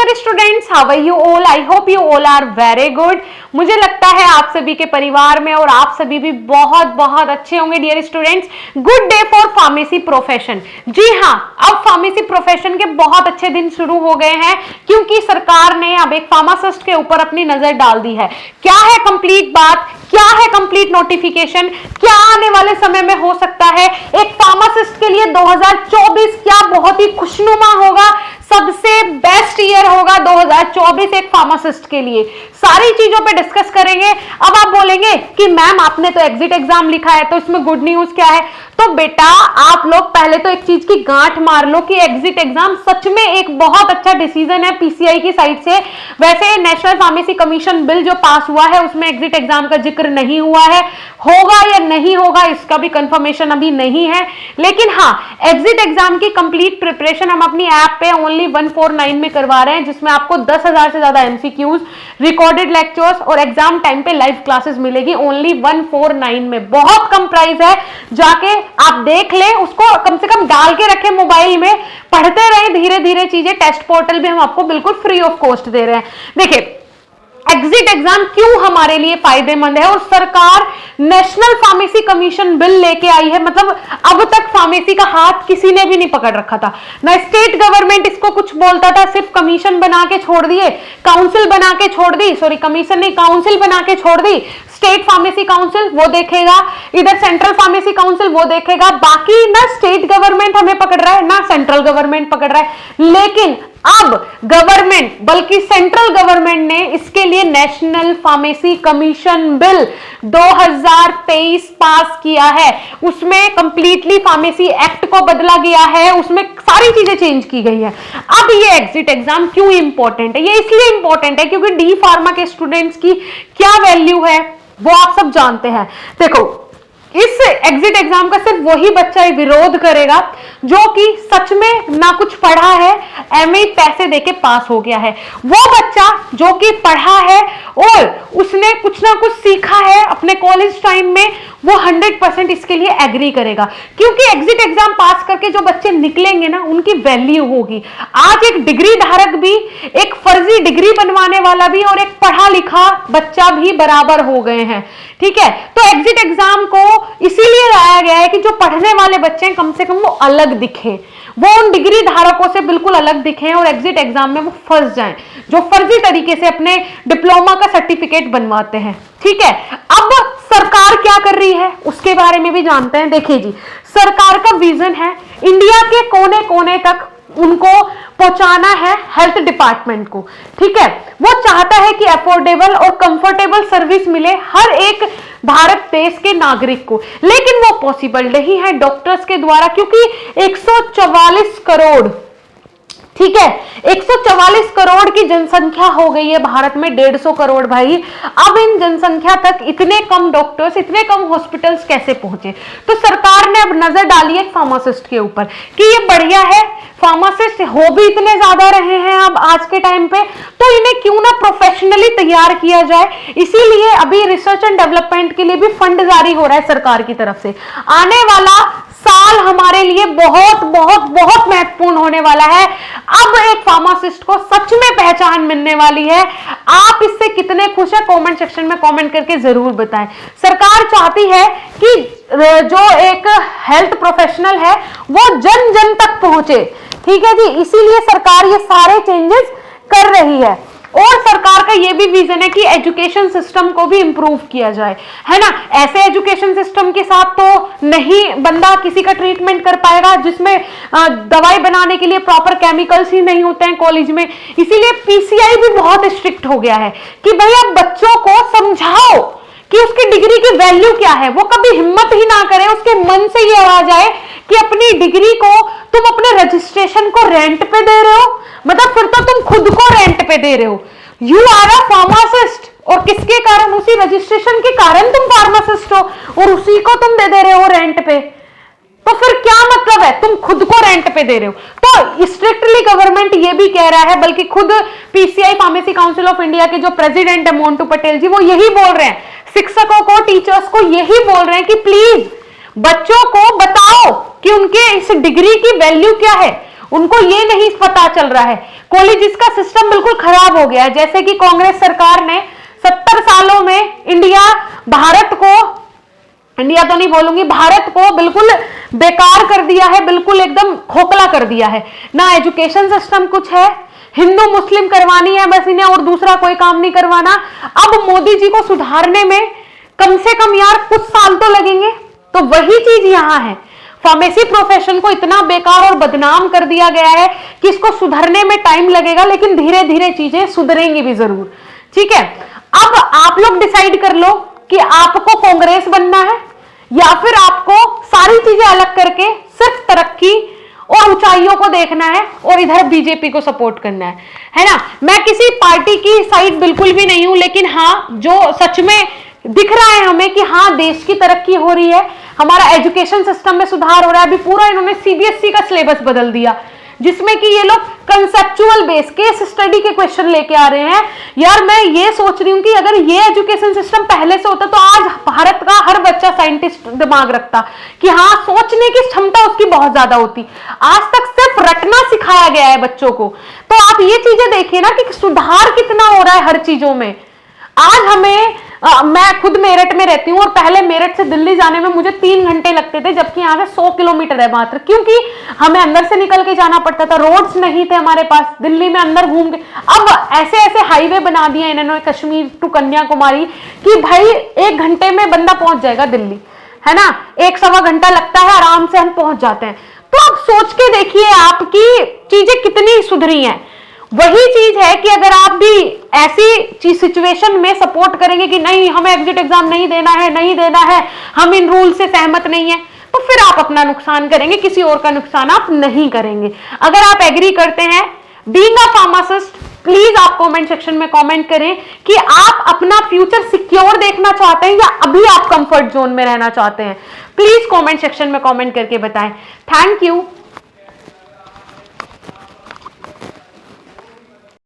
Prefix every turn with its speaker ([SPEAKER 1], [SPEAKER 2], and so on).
[SPEAKER 1] Dear students, how are you all? I hope you all are very good. मुझे लगता है आप सभी के परिवार में और आप सभी भी बहुत बहुत अच्छे होंगे dear students. Good day for pharmacy profession. जी हाँ, अब फार्मेसी प्रोफेशन के बहुत अच्छे दिन शुरू हो गए हैं क्योंकि सरकार ने अब एक फार्मासिस्ट के ऊपर अपनी नजर डाल दी है। क्या है कंप्लीट बात, क्या है कंप्लीट नोटिफिकेशन, क्या आने वाले समय में हो सकता है? एक फार्मासिस्ट के लिए 2024 क्या बहुत ही खुशनुमा होगा, सबसे बेस्ट ईयर होगा 2024 एक फार्मासिस्ट के लिए। सारी चीजों पे डिस्कस करेंगे। अब आप बोलेंगे कि मैम आपने तो एग्जिट एग्जाम लिखा है तो इसमें गुड न्यूज क्या है? तो बेटा आप लोग पहले तो एक चीज की गांठ मार लो कि एग्जिट एग्जाम सच में एक बहुत अच्छा डिसीजन है पीसीआई की साइड से। वैसे नेशनल फार्मेसी कमीशन बिल जो पास हुआ है उसमें एग्जिट एग्जाम का जिक्र नहीं हुआ है, होगा या नहीं होगा इसका भी कंफर्मेशन अभी नहीं है। लेकिन हाँ, एग्जिट एग्जाम की कंप्लीट प्रिपरेशन हम अपनी ऐप पे ओनली 149 में करवा रहे हैं, जिसमें आपको 10,000 से ज्यादा एमसीक्यूज, रिकॉर्डेड लेक्चर्स और एग्जाम टाइम पे लाइव क्लासेस मिलेगी ओनली 149 में। बहुत कम प्राइस है, जाके आप देख लें, उसको कम से कम डाल के रखें मोबाइल में, पढ़ते रहें धीरे धीरे चीजें। टेस्ट पोर्टल भी हम आपको बिल्कुल फ्री ऑफ कॉस्ट दे रहे हैं। देखिए एग्जिट एग्जाम क्यों हमारे लिए फायदेमंद है और सरकार नेशनल फार्मेसी कमीशन बिल लेके आई है। मतलब अब तक फार्मेसी का हाथ किसी ने भी नहीं पकड़ रखा था ना, स्टेट गवर्नमेंट इसको कुछ बोलता था, सिर्फ कमीशन बना के छोड़ दिए, काउंसिल बना के छोड़ दी, सॉरी कमीशन नहीं काउंसिल बना के छोड़ दी। स्टेट फार्मेसी काउंसिल वो देखेगा, इधर सेंट्रल फार्मेसी काउंसिल वो देखेगा, बाकी ना स्टेट गवर्नमेंट हमें पकड़ रहा है ना सेंट्रल गवर्नमेंट पकड़ रहा है। लेकिन अब गवर्नमेंट बल्कि सेंट्रल गवर्नमेंट ने इसके लिए नेशनल फार्मेसी कमीशन बिल 2023 पास किया है। उसमें कंप्लीटली फार्मेसी एक्ट को बदला गया है, उसमें सारी चीजें चेंज की गई है। अब ये एग्जिट एग्जाम क्यों इंपॉर्टेंट है? ये इसलिए इंपॉर्टेंट है क्योंकि डी फार्मा के स्टूडेंट्स की क्या वैल्यू है वो आप सब जानते हैं। देखो इस एग्जिट एग्जाम का सिर्फ वही बच्चा विरोध करेगा जो कि सच में ना कुछ पढ़ा है, एमए पैसे देके पास हो गया है। वो बच्चा जो कि पढ़ा है और उसने कुछ ना कुछ सीखा है अपने कॉलेज टाइम में, वो 100% इसके लिए एग्री करेगा क्योंकि एग्जिट एग्जाम पास करके जो बच्चे निकलेंगे ना उनकी वैल्यू होगी। आज एक डिग्री धारक भी, एक फर्जी डिग्री बनवाने वाला भी और एक पढ़ा लिखा बच्चा भी बराबर हो गए हैं। ठीक है, तो एग्जिट एग्जाम को इसीलिए लाया गया है कि जो पढ़ने वाले बच्चे हैं कम से कम वो अलग दिखे, वो उन डिग्री धारकों से बिल्कुल अलग दिखें और एग्जिट एग्जाम में वो फंस जाएं जो फर्जी तरीके से अपने डिप्लोमा का सर्टिफिकेट बनवाते हैं। ठीक है, अब सरकार क्या कर रही है उसके बारे में भी जानते हैं। देखिए जी, सरकार का विजन है इंडिया के कोने कोने तक उनको पहुंचाना है हेल्थ डिपार्टमेंट को। ठीक है, वो चाहता है कि अफोर्डेबल और कंफर्टेबल सर्विस मिले हर एक भारत देश के नागरिक को, लेकिन वो पॉसिबल नहीं है डॉक्टर्स के द्वारा क्योंकि 144 करोड़, ठीक है 144 करोड़ की जनसंख्या हो गई है भारत में, 150 करोड़ भाई। अब इन जनसंख्या तक इतने कम डॉक्टर्स, इतने कम हॉस्पिटल्स कैसे पहुंचे? तो सरकार ने अब नजर डाली है फार्मासिस्ट के ऊपर कि ये बढ़िया है, फार्मासिस्ट हो भी इतने ज्यादा रहे हैं अब आज के टाइम पे, तो इन्हें क्यों ना प्रोफेशनली तैयार किया जाए। इसीलिए अभी रिसर्च एंड डेवलपमेंट के लिए भी फंड जारी हो रहा है सरकार की तरफ से। आने वाला साल हमारे लिए बहुत बहुत बहुत महत्वपूर्ण होने वाला है। अब एक फार्मासिस्ट को सच में पहचान मिलने वाली है। आप इससे कितने खुश हैं कमेंट सेक्शन में कमेंट करके जरूर बताएं। सरकार चाहती है कि जो एक हेल्थ प्रोफेशनल है वो जन जन तक पहुंचे। ठीक है जी, इसीलिए सरकार ये सारे चेंजेस कर रही है और सरकार का ये भी विजन है कि एजुकेशन सिस्टम को भी इंप्रूव किया जाए, है ना। ऐसे एजुकेशन सिस्टम के साथ तो नहीं बंदा किसी का ट्रीटमेंट कर पाएगा जिसमें दवाई बनाने के लिए प्रॉपर केमिकल्स ही नहीं होते हैं कॉलेज में। इसीलिए पीसीआई भी बहुत स्ट्रिक्ट हो गया है कि भाई आप बच्चों को समझाओ कि उसकी डिग्री की वैल्यू क्या है। वो कभी हिम्मत ही ना करे, उसके मन से ये आवाज आए कि अपनी डिग्री को तुम अपने रजिस्ट्रेशन को रेंट पे दे रहे हो, मतलब फिर तो तुम खुद को रेंट पे दे रहे हो। यू आर अ फार्मासिस्ट और किसके कारण? उसी रजिस्ट्रेशन के कारण तुम फार्मासिस्ट हो और उसी को तुम दे रहे हो रेंट पे, तो फिर क्या मतलब है? तुम खुद को रेंट पे दे रहे हो। तो स्ट्रिक्टली गवर्नमेंट ये भी कह रहा है, बल्कि खुद PCI pharmacy council of India के जो प्रेसिडेंट है मोंटू पटेल जी, वो यही बोल रहे हैं, शिक्षकों को, टीचर्स को यही बोल रहे हैं कि प्लीज बच्चों को बताओ कि उनके इस डिग्री की वैल्यू क्या है। उनको ये नहीं पता चल रहा है। कॉलेजेस का सिस्टम बिल्कुल खराब हो गया है। जैसे कि कांग्रेस सरकार ने 70 सालों में इंडिया तो नहीं बोलूंगी, भारत को बिल्कुल बेकार कर दिया है, बिल्कुल एकदम खोखला कर दिया है। ना एजुकेशन सिस्टम कुछ है, हिंदू मुस्लिम करवानी है बस इन्हें, और दूसरा कोई काम नहीं करवाना। अब मोदी जी को सुधारने में कम से कम यार कुछ साल तो लगेंगे। तो वही चीज यहां है, फार्मेसी प्रोफेशन को इतना बेकार और बदनाम कर दिया गया है कि इसको सुधरने में टाइम लगेगा, लेकिन धीरे धीरे चीजें सुधरेंगी भी जरूर। ठीक है, अब आप लोग डिसाइड कर लो कि आपको कांग्रेस बनना है या फिर आपको सारी चीजें अलग करके सिर्फ तरक्की और ऊंचाइयों को देखना है और इधर बीजेपी को सपोर्ट करना है ना। मैं किसी पार्टी की साइड बिल्कुल भी नहीं हूं, लेकिन हाँ जो सच में दिख रहा है हमें कि हाँ देश की तरक्की हो रही है, हमारा एजुकेशन सिस्टम में सुधार हो रहा है। अभी पूरा इन्होंने सीबीएसई का सिलेबस बदल दिया, जिसमें कि ये लोग कंसेप्चुअल बेस केस स्टडी के क्वेश्चन लेके आ रहे हैं। यार मैं ये सोच रही हूं कि अगर ये एजुकेशन सिस्टम पहले से होता तो आज भारत का हर बच्चा साइंटिस्ट दिमाग रखता, कि हाँ सोचने की क्षमता उसकी बहुत ज्यादा होती। आज तक सिर्फ रटना सिखाया गया है बच्चों को। तो आप ये चीजें देखिए ना कि सुधार कितना हो रहा है हर चीजों में। आज हमें मैं खुद मेरठ में रहती हूँ और पहले मेरठ से दिल्ली जाने में मुझे 3 घंटे लगते थे, जबकि यहाँ से 100 किलोमीटर है मात्र, क्योंकि हमें अंदर से निकल के जाना पड़ता था, रोड्स नहीं थे हमारे पास, दिल्ली में अंदर घूम के। अब ऐसे ऐसे हाईवे बना दिए इन्होंने कश्मीर टू कन्याकुमारी कि भाई 1 घंटे में बंदा पहुंच जाएगा दिल्ली, है ना। 1-1.25 घंटा लगता है, आराम से हम पहुंच जाते हैं। तो आप सोच के देखिए आपकी चीजें कितनी सुधरी हैं। वही चीज है कि अगर आप भी ऐसी सिचुएशन में सपोर्ट करेंगे कि नहीं हमें एग्जिट एग्जाम नहीं देना है, हम इन रूल से सहमत नहीं है, तो फिर आप अपना नुकसान करेंगे, किसी और का नुकसान आप नहीं करेंगे। अगर आप एग्री करते हैं बीइंग अ फार्मासिस्ट, प्लीज आप कमेंट सेक्शन में कमेंट करें कि आप अपना फ्यूचर सिक्योर देखना चाहते हैं या अभी आप कंफर्ट जोन में रहना चाहते हैं। प्लीज कमेंट सेक्शन में कमेंट करके बताएं। Thank you.